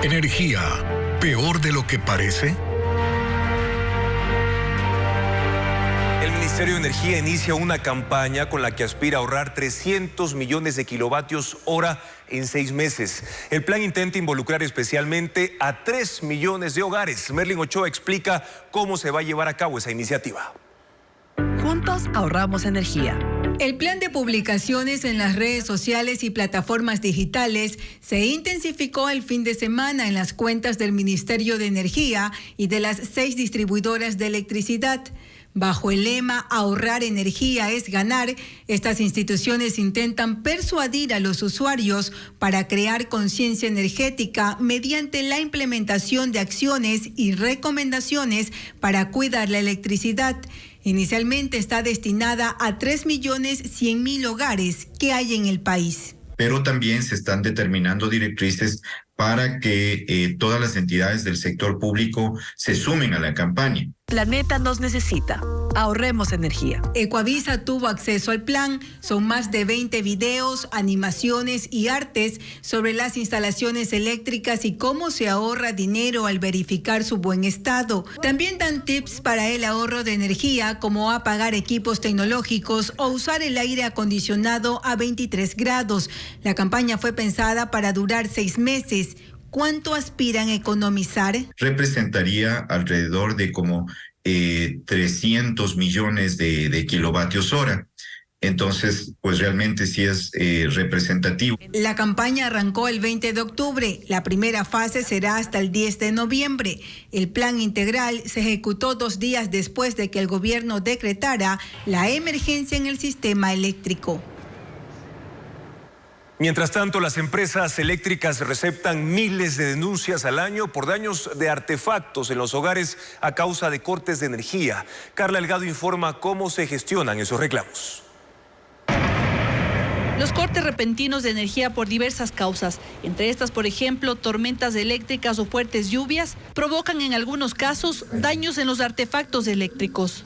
Energía. peor de lo que parece? El Ministerio de Energía inicia una campaña con la que aspira a ahorrar 300 millones de kilovatios hora en 6 meses. El plan intenta involucrar especialmente a 3 millones de hogares. Merlin Ochoa explica cómo se va a llevar a cabo esa iniciativa. Juntos ahorramos energía. El plan de publicaciones en las redes sociales y plataformas digitales se intensificó el fin de semana en las cuentas del Ministerio de Energía y de las 6 distribuidoras de electricidad. Bajo el lema "Ahorrar energía es ganar", estas instituciones intentan persuadir a los usuarios para crear conciencia energética mediante la implementación de acciones y recomendaciones para cuidar la electricidad. Inicialmente está destinada a 3.100.000 hogares que hay en el país. Pero también se están determinando directrices para que todas las entidades del sector público se sumen a la campaña. Planeta nos necesita. Ahorremos energía. Ecoavisa tuvo acceso al plan. Son más de 20 videos, animaciones y artes sobre las instalaciones eléctricas y cómo se ahorra dinero al verificar su buen estado. También dan tips para el ahorro de energía, como apagar equipos tecnológicos o usar el aire acondicionado a 23 grados. La campaña fue pensada para durar 6 meses. ¿Cuánto aspiran a economizar? Representaría alrededor de como 300 millones de kilovatios hora. Entonces, pues realmente sí es representativo. La campaña arrancó el 20 de octubre. La primera fase será hasta el 10 de noviembre. El plan integral se ejecutó 2 días después de que el gobierno decretara la emergencia en el sistema eléctrico. Mientras tanto, las empresas eléctricas receptan miles de denuncias al año por daños de artefactos en los hogares a causa de cortes de energía. Carla Delgado informa cómo se gestionan esos reclamos. Los cortes repentinos de energía por diversas causas, entre estas, por ejemplo, tormentas eléctricas o fuertes lluvias, provocan en algunos casos daños en los artefactos eléctricos.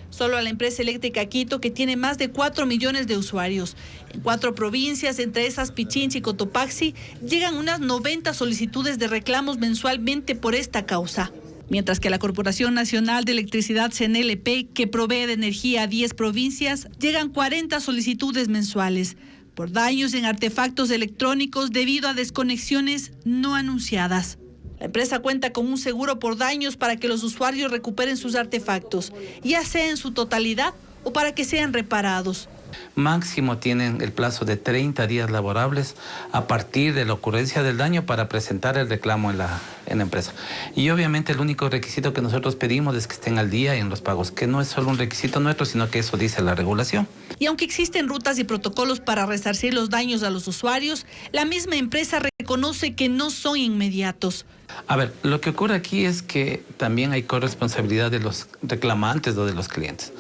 Solo a la empresa eléctrica Quito, que tiene más de 4 millones de usuarios. En 4 provincias, entre esas Pichincha y Cotopaxi, llegan unas 90 solicitudes de reclamos mensualmente por esta causa. Mientras que la Corporación Nacional de Electricidad CNLP, que provee de energía a 10 provincias, llegan 40 solicitudes mensuales por daños en artefactos electrónicos debido a desconexiones no anunciadas. La empresa cuenta con un seguro por daños para que los usuarios recuperen sus artefactos, ya sea en su totalidad o para que sean reparados. Máximo tienen el plazo de 30 días laborables a partir de la ocurrencia del daño para presentar el reclamo en la empresa. Y obviamente el único requisito que nosotros pedimos es que estén al día en los pagos, que no es solo un requisito nuestro, sino que eso dice la regulación. Y aunque existen rutas y protocolos para resarcir los daños a los usuarios, la misma empresa reconoce que no son inmediatos. A ver, lo que ocurre aquí es que también hay corresponsabilidad de los reclamantes o de los clientes.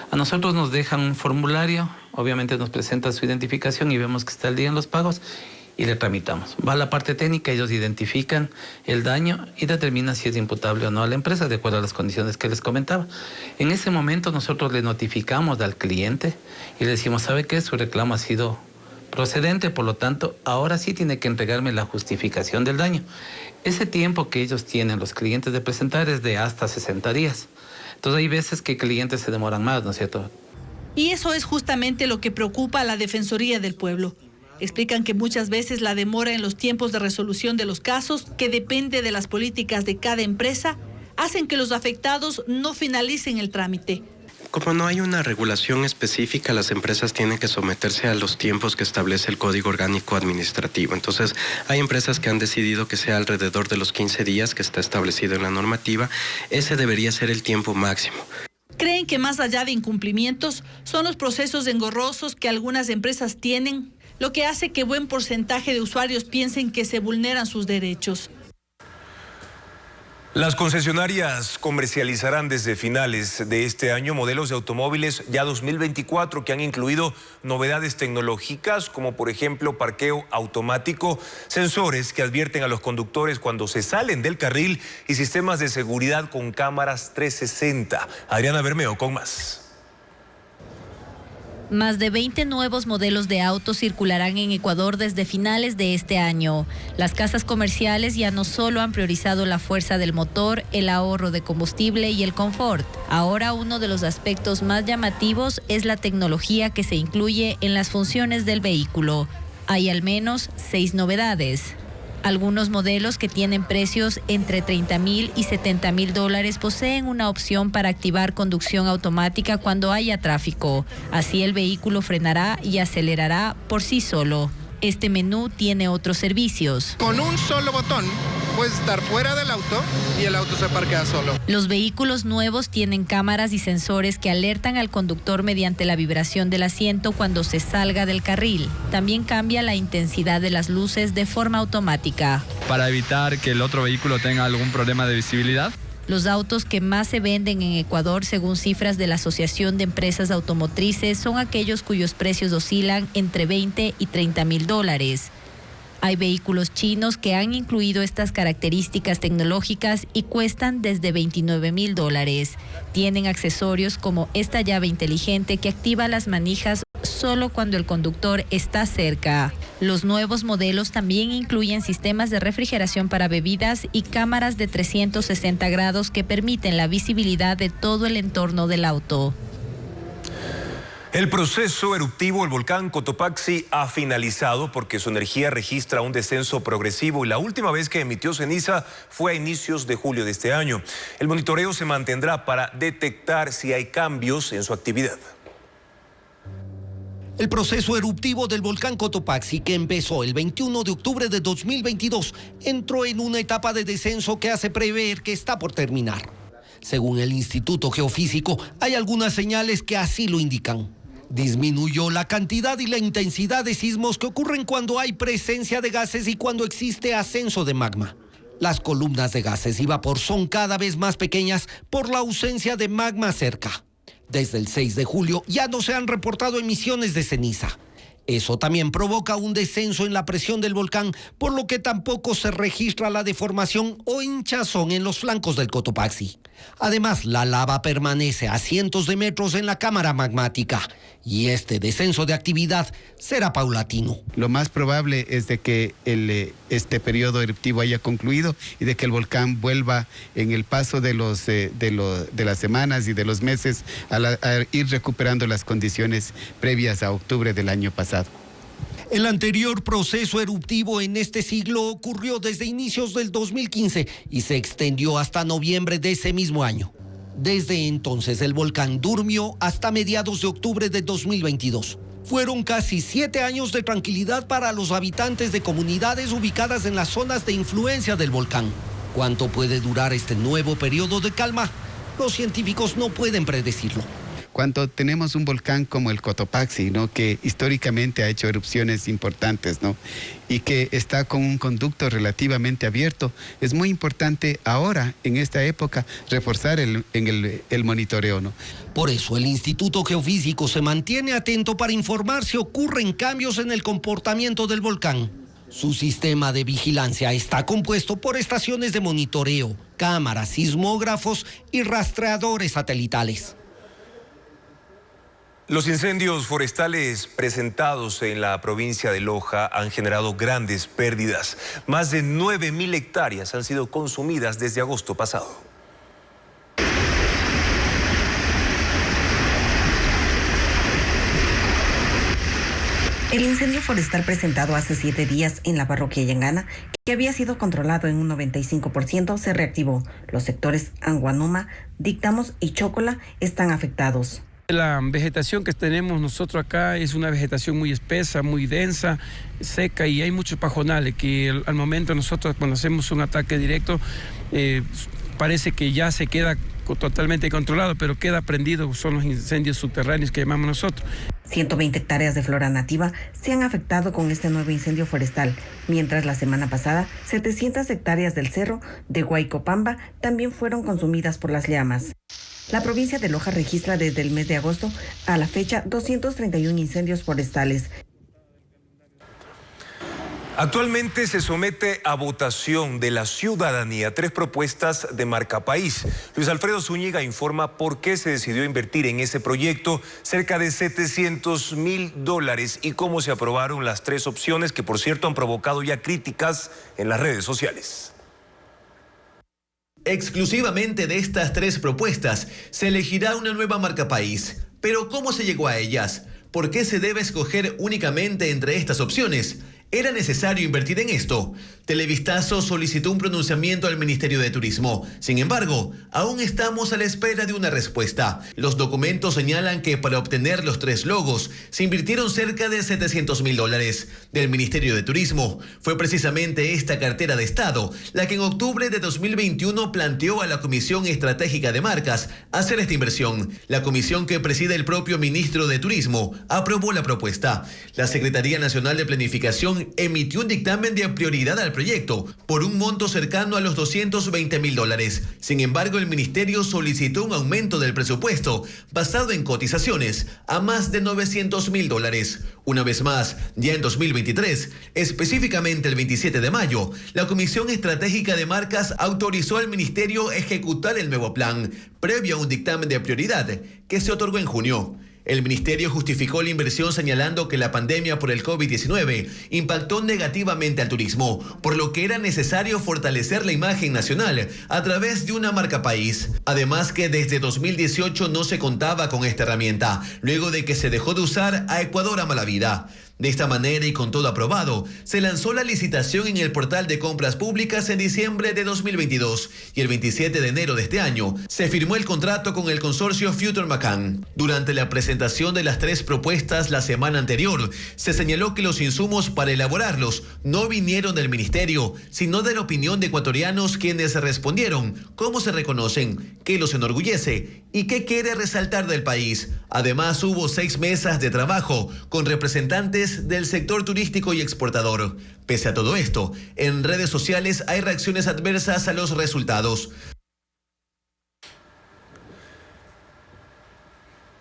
A nosotros nos dejan un formulario, obviamente nos presentan su identificación y vemos que está al día en los pagos y le tramitamos. Va a la parte técnica, ellos identifican el daño y determinan si es imputable o no a la empresa de acuerdo a las condiciones que les comentaba. En ese momento nosotros le notificamos al cliente y le decimos, ¿sabe qué? Su reclamo ha sido procedente, por lo tanto, ahora sí tiene que entregarme la justificación del daño. Ese tiempo que ellos tienen, los clientes, de presentar es de hasta 60 días. Entonces hay veces que clientes se demoran más, ¿no es cierto? Y eso es justamente lo que preocupa a la Defensoría del Pueblo. Explican que muchas veces la demora en los tiempos de resolución de los casos, que depende de las políticas de cada empresa, hacen que los afectados no finalicen el trámite. Como no hay una regulación específica, las empresas tienen que someterse a los tiempos que establece el Código Orgánico Administrativo. Entonces, hay empresas que han decidido que sea alrededor de los 15 días que está establecido en la normativa. Ese debería ser el tiempo máximo. Creen que más allá de incumplimientos, son los procesos engorrosos que algunas empresas tienen, lo que hace que buen porcentaje de usuarios piensen que se vulneran sus derechos. Las concesionarias comercializarán desde finales de este año modelos de automóviles ya 2024 que han incluido novedades tecnológicas como por ejemplo parqueo automático, sensores que advierten a los conductores cuando se salen del carril y sistemas de seguridad con cámaras 360. Adriana Bermeo con más. Más de 20 nuevos modelos de autos circularán en Ecuador desde finales de este año. Las casas comerciales ya no solo han priorizado la fuerza del motor, el ahorro de combustible y el confort. Ahora uno de los aspectos más llamativos es la tecnología que se incluye en las funciones del vehículo. Hay al menos 6 novedades. Algunos modelos que tienen precios entre $30,000 y $70,000 poseen una opción para activar conducción automática cuando haya tráfico. Así el vehículo frenará y acelerará por sí solo. Este menú tiene otros servicios. Con un solo botón puedes estar fuera del auto y el auto se parquea solo. Los vehículos nuevos tienen cámaras y sensores que alertan al conductor mediante la vibración del asiento cuando se salga del carril. También cambia la intensidad de las luces de forma automática. Para evitar que el otro vehículo tenga algún problema de visibilidad. Los autos que más se venden en Ecuador, según cifras de la Asociación de Empresas Automotrices, son aquellos cuyos precios oscilan entre $20,000 y $30,000. Hay vehículos chinos que han incluido estas características tecnológicas y cuestan desde $29,000. Tienen accesorios como esta llave inteligente que activa las manijas solo cuando el conductor está cerca. Los nuevos modelos también incluyen sistemas de refrigeración para bebidas y cámaras de 360 grados que permiten la visibilidad de todo el entorno del auto. El proceso eruptivo del volcán Cotopaxi ha finalizado porque su energía registra un descenso progresivo y la última vez que emitió ceniza fue a inicios de julio de este año. El monitoreo se mantendrá para detectar si hay cambios en su actividad. El proceso eruptivo del volcán Cotopaxi, que empezó el 21 de octubre de 2022, entró en una etapa de descenso que hace prever que está por terminar. Según el Instituto Geofísico, hay algunas señales que así lo indican. Disminuyó la cantidad y la intensidad de sismos que ocurren cuando hay presencia de gases y cuando existe ascenso de magma. Las columnas de gases y vapor son cada vez más pequeñas por la ausencia de magma cerca. Desde el 6 de julio ya no se han reportado emisiones de ceniza. Eso también provoca un descenso en la presión del volcán, por lo que tampoco se registra la deformación o hinchazón en los flancos del Cotopaxi. Además, la lava permanece a cientos de metros en la cámara magmática y este descenso de actividad será paulatino. Lo más probable es de que este periodo eruptivo haya concluido y de que el volcán vuelva en el paso de las semanas y de los meses a ir recuperando las condiciones previas a octubre del año pasado. El anterior proceso eruptivo en este siglo ocurrió desde inicios del 2015 y se extendió hasta noviembre de ese mismo año. Desde entonces el volcán durmió hasta mediados de octubre de 2022. Fueron casi 7 años de tranquilidad para los habitantes de comunidades ubicadas en las zonas de influencia del volcán. ¿Cuánto puede durar este nuevo periodo de calma? Los científicos no pueden predecirlo. Cuando tenemos un volcán como el Cotopaxi, ¿no?, que históricamente ha hecho erupciones importantes, ¿no?, y que está con un conducto relativamente abierto, es muy importante ahora, en esta época, reforzar el monitoreo, ¿no? Por eso el Instituto Geofísico se mantiene atento para informar si ocurren cambios en el comportamiento del volcán. Su sistema de vigilancia está compuesto por estaciones de monitoreo, cámaras, sismógrafos y rastreadores satelitales. Los incendios forestales presentados en la provincia de Loja han generado grandes pérdidas. Más de 9.000 hectáreas han sido consumidas desde agosto pasado. El incendio forestal presentado hace 7 días en la parroquia Yangana, que había sido controlado en un 95%, se reactivó. Los sectores Anguanuma, Dictamos y Chocola están afectados. La vegetación que tenemos nosotros acá es una vegetación muy espesa, muy densa, seca, y hay muchos pajonales que al momento nosotros cuando hacemos un ataque directo parece que ya se queda totalmente controlado, pero queda prendido, son los incendios subterráneos que llamamos nosotros. 120 hectáreas de flora nativa se han afectado con este nuevo incendio forestal, mientras la semana pasada 700 hectáreas del cerro de Huaycopamba también fueron consumidas por las llamas. La provincia de Loja registra desde el mes de agosto a la fecha 231 incendios forestales. Actualmente se somete a votación de la ciudadanía 3 propuestas de marca país. Luis Alfredo Zúñiga informa por qué se decidió invertir en ese proyecto cerca de $700.000 y cómo se aprobaron las 3 opciones que, por cierto, han provocado ya críticas en las redes sociales. Exclusivamente de estas 3 propuestas se elegirá una nueva marca país. Pero ¿cómo se llegó a ellas? ¿Por qué se debe escoger únicamente entre estas opciones? ¿Era necesario invertir en esto? Televistazo solicitó un pronunciamiento al Ministerio de Turismo. Sin embargo, aún estamos a la espera de una respuesta. Los documentos señalan que para obtener los 3 logos se invirtieron cerca de $700.000 del Ministerio de Turismo. Fue precisamente esta cartera de Estado la que en octubre de 2021 planteó a la Comisión Estratégica de Marcas hacer esta inversión. La comisión que preside el propio ministro de Turismo aprobó la propuesta. La Secretaría Nacional de Planificación emitió un dictamen de prioridad al proyecto por un monto cercano a los $220.000. Sin embargo, el ministerio solicitó un aumento del presupuesto basado en cotizaciones a más de $900.000. Una vez más, ya en 2023, específicamente el 27 de mayo, la Comisión Estratégica de Marcas autorizó al ministerio ejecutar el nuevo plan, previo a un dictamen de prioridad que se otorgó en junio. El ministerio justificó la inversión señalando que la pandemia por el COVID-19 impactó negativamente al turismo, por lo que era necesario fortalecer la imagen nacional a través de una marca país. Además que desde 2018 no se contaba con esta herramienta, luego de que se dejó de usar a Ecuador a mala vida. De esta manera y con todo aprobado, se lanzó la licitación en el portal de compras públicas en diciembre de 2022 y el 27 de enero de este año se firmó el contrato con el consorcio Future Macan. Durante la presentación de las 3 propuestas la semana anterior, se señaló que los insumos para elaborarlos no vinieron del ministerio, sino de la opinión de ecuatorianos quienes respondieron cómo se reconocen, qué los enorgullece y qué quiere resaltar del país. Además, hubo 6 mesas de trabajo con representantes del sector turístico y exportador. Pese a todo esto, en redes sociales hay reacciones adversas a los resultados.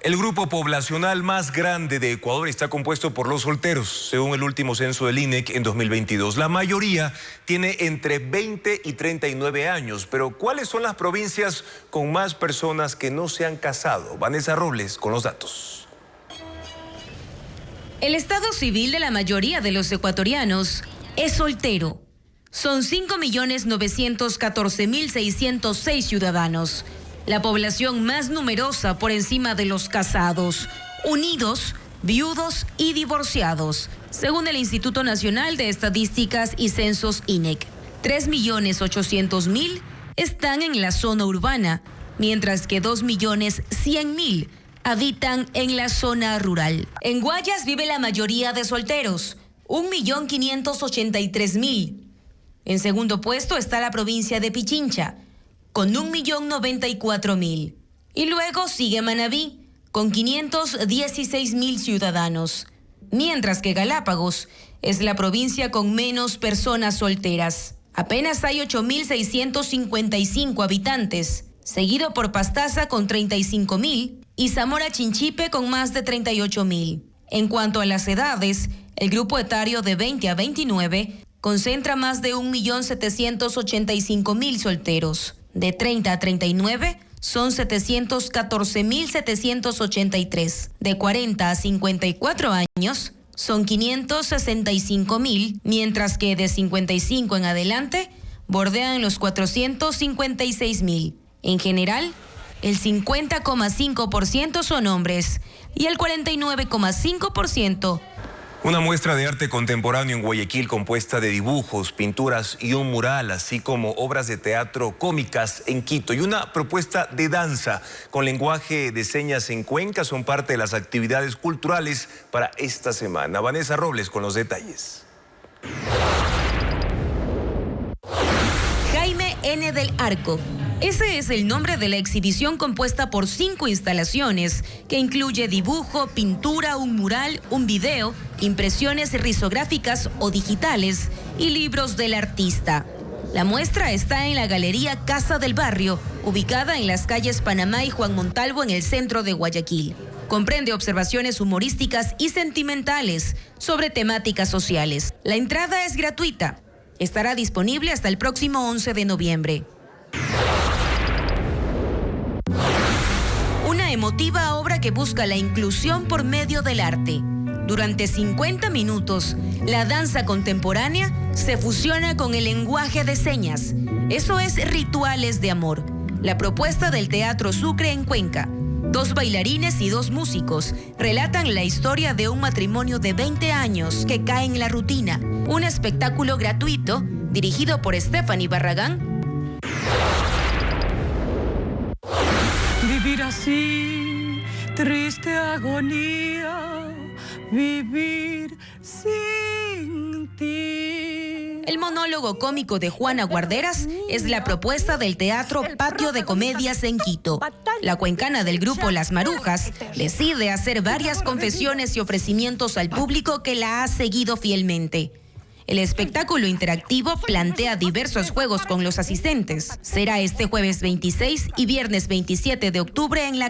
El grupo poblacional más grande de Ecuador está compuesto por los solteros, según el último censo del INEC en 2022. La mayoría tiene entre 20 y 39 años, pero ¿cuáles son las provincias con más personas que no se han casado? Vanessa Robles con los datos. El estado civil de la mayoría de los ecuatorianos es soltero. Son 5.914.606 ciudadanos, la población más numerosa por encima de los casados, unidos, viudos y divorciados, según el Instituto Nacional de Estadísticas y Censos INEC. 3.800.000 están en la zona urbana, mientras que 2.100.000 habitan en la zona rural. En Guayas vive la mayoría de solteros, 1.583.000. En segundo puesto está la provincia de Pichincha, con 1.094.000. Y luego sigue Manabí, con 516.000 ciudadanos. Mientras que Galápagos es la provincia con menos personas solteras. Apenas hay 8.655 habitantes, seguido por Pastaza con 35.000 y Zamora Chinchipe con más de 38.000. En cuanto a las edades, el grupo etario de 20 a 29 concentra más de 1.785.000 solteros. De 30 a 39 son 714.783. De 40 a 54 años son 565.000, mientras que de 55 en adelante bordean los 456.000. En general, el 50,5% son hombres y el 49,5%. Una muestra de arte contemporáneo en Guayaquil compuesta de dibujos, pinturas y un mural, así como obras de teatro cómicas en Quito y una propuesta de danza con lenguaje de señas en Cuenca son parte de las actividades culturales para esta semana. Vanessa Robles con los detalles. Jaime N. del Arco. Ese es el nombre de la exhibición compuesta por 5 instalaciones que incluye dibujo, pintura, un mural, un video, impresiones risográficas o digitales y libros del artista. La muestra está en la Galería Casa del Barrio, ubicada en las calles Panamá y Juan Montalvo en el centro de Guayaquil. Comprende observaciones humorísticas y sentimentales sobre temáticas sociales. La entrada es gratuita. Estará disponible hasta el próximo 11 de noviembre. Una emotiva obra que busca la inclusión por medio del arte. Durante 50 minutos, la danza contemporánea se fusiona con el lenguaje de señas. Eso es Rituales de Amor, la propuesta del Teatro Sucre en Cuenca. 2 bailarines y 2 músicos relatan la historia de un matrimonio de 20 años que cae en la rutina. Un espectáculo gratuito dirigido por Stephanie Barragán. Vivir así, triste agonía, vivir sin ti. El monólogo cómico de Juana Guarderas es la propuesta del Teatro Patio de Comedias en Quito. La cuencana del grupo Las Marujas decide hacer varias confesiones y ofrecimientos al público que la ha seguido fielmente. El espectáculo interactivo plantea diversos juegos con los asistentes. Será este jueves 26 y viernes 27 de octubre en la...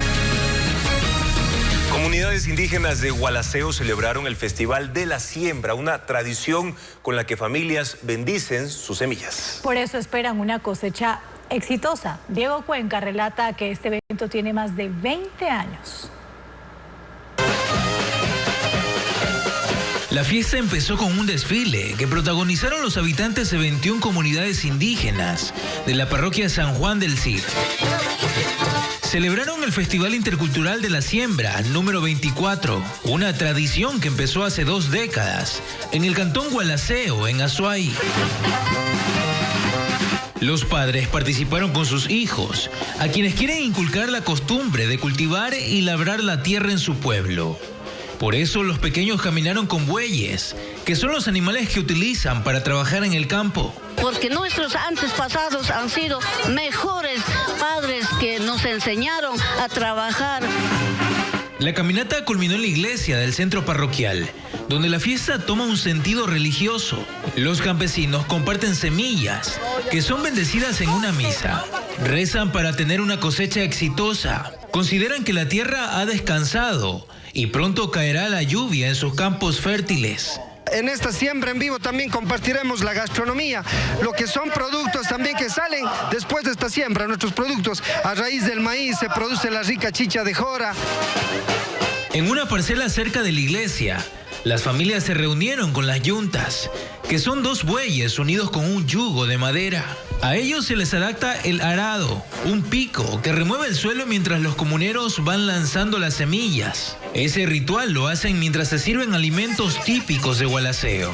Comunidades indígenas de Gualaceo celebraron el Festival de la Siembra, una tradición con la que familias bendicen sus semillas. Por eso esperan una cosecha exitosa. Diego Cuenca relata que este evento tiene más de 20 años. La fiesta empezó con un desfile que protagonizaron los habitantes de 21 comunidades indígenas de la parroquia San Juan del Cid. Celebraron el Festival Intercultural de la Siembra, número 24, una tradición que empezó hace 2 décadas en el cantón Gualaceo, en Azuay. Los padres participaron con sus hijos, a quienes quieren inculcar la costumbre de cultivar y labrar la tierra en su pueblo. Por eso los pequeños caminaron con bueyes, que son los animales que utilizan para trabajar en el campo. Porque nuestros antepasados han sido mejores padres que nos enseñaron a trabajar. La caminata culminó en la iglesia del centro parroquial, donde la fiesta toma un sentido religioso. Los campesinos comparten semillas, que son bendecidas en una misa. Rezan para tener una cosecha exitosa. Consideran que la tierra ha descansado y pronto caerá la lluvia en sus campos fértiles. En esta siembra en vivo también compartiremos la gastronomía, lo que son productos también que salen después de esta siembra. Nuestros productos a raíz del maíz se produce la rica chicha de jora. En una parcela cerca de la iglesia, las familias se reunieron con las yuntas, que son 2 bueyes unidos con un yugo de madera. A ellos se les adapta el arado, un pico que remueve el suelo mientras los comuneros van lanzando las semillas. Ese ritual lo hacen mientras se sirven alimentos típicos de Gualaceo.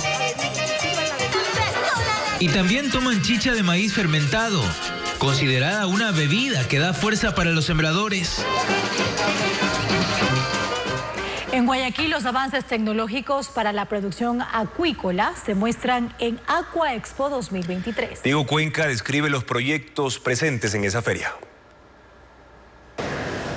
Y también toman chicha de maíz fermentado, considerada una bebida que da fuerza para los sembradores. En Guayaquil, los avances tecnológicos para la producción acuícola se muestran en Aqua Expo 2023. Diego Cuenca describe los proyectos presentes en esa feria.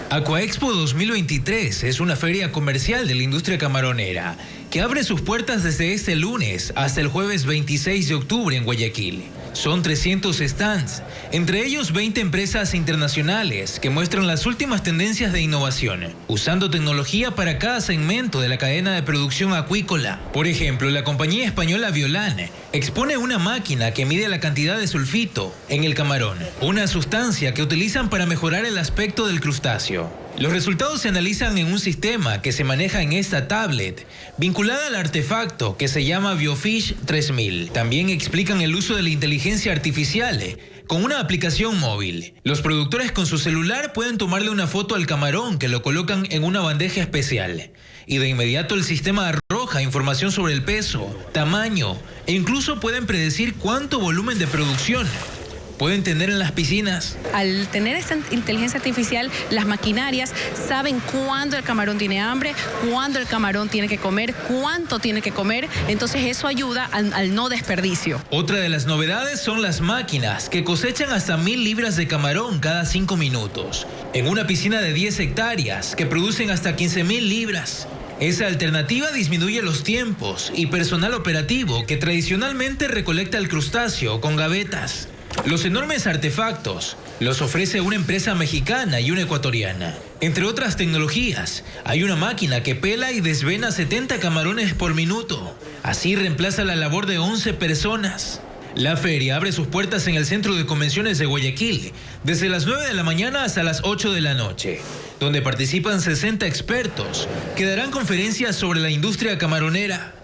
Aqua Expo 2023 es una feria comercial de la industria camaronera que abre sus puertas desde este lunes hasta el jueves 26 de octubre en Guayaquil. Son 300 stands, entre ellos 20 empresas internacionales que muestran las últimas tendencias de innovación, usando tecnología para cada segmento de la cadena de producción acuícola. Por ejemplo, la compañía española Violán expone una máquina que mide la cantidad de sulfito en el camarón, una sustancia que utilizan para mejorar el aspecto del crustáceo. Los resultados se analizan en un sistema que se maneja en esta tablet, vinculada al artefacto que se llama Biofish 3000. También explican el uso de la inteligencia artificial con una aplicación móvil. Los productores con su celular pueden tomarle una foto al camarón que lo colocan en una bandeja especial. Y de inmediato el sistema arroja información sobre el peso, tamaño e incluso pueden predecir cuánto volumen de producción pueden tener en las piscinas. Al tener esta inteligencia artificial, las maquinarias saben cuándo el camarón tiene hambre, cuándo el camarón tiene que comer, cuánto tiene que comer, entonces eso ayuda al no desperdicio. Otra de las novedades son las máquinas que cosechan hasta 1000 libras de camarón cada 5 minutos, en una piscina de 10 hectáreas que producen hasta 15.000 libras. Esa alternativa disminuye los tiempos y personal operativo que tradicionalmente recolecta el crustáceo con gavetas. Los enormes artefactos los ofrece una empresa mexicana y una ecuatoriana. Entre otras tecnologías, hay una máquina que pela y desvena 70 camarones por minuto. Así reemplaza la labor de 11 personas. La feria abre sus puertas en el Centro de Convenciones de Guayaquil desde las 9 de la mañana hasta las 8 de la noche, donde participan 60 expertos que darán conferencias sobre la industria camaronera.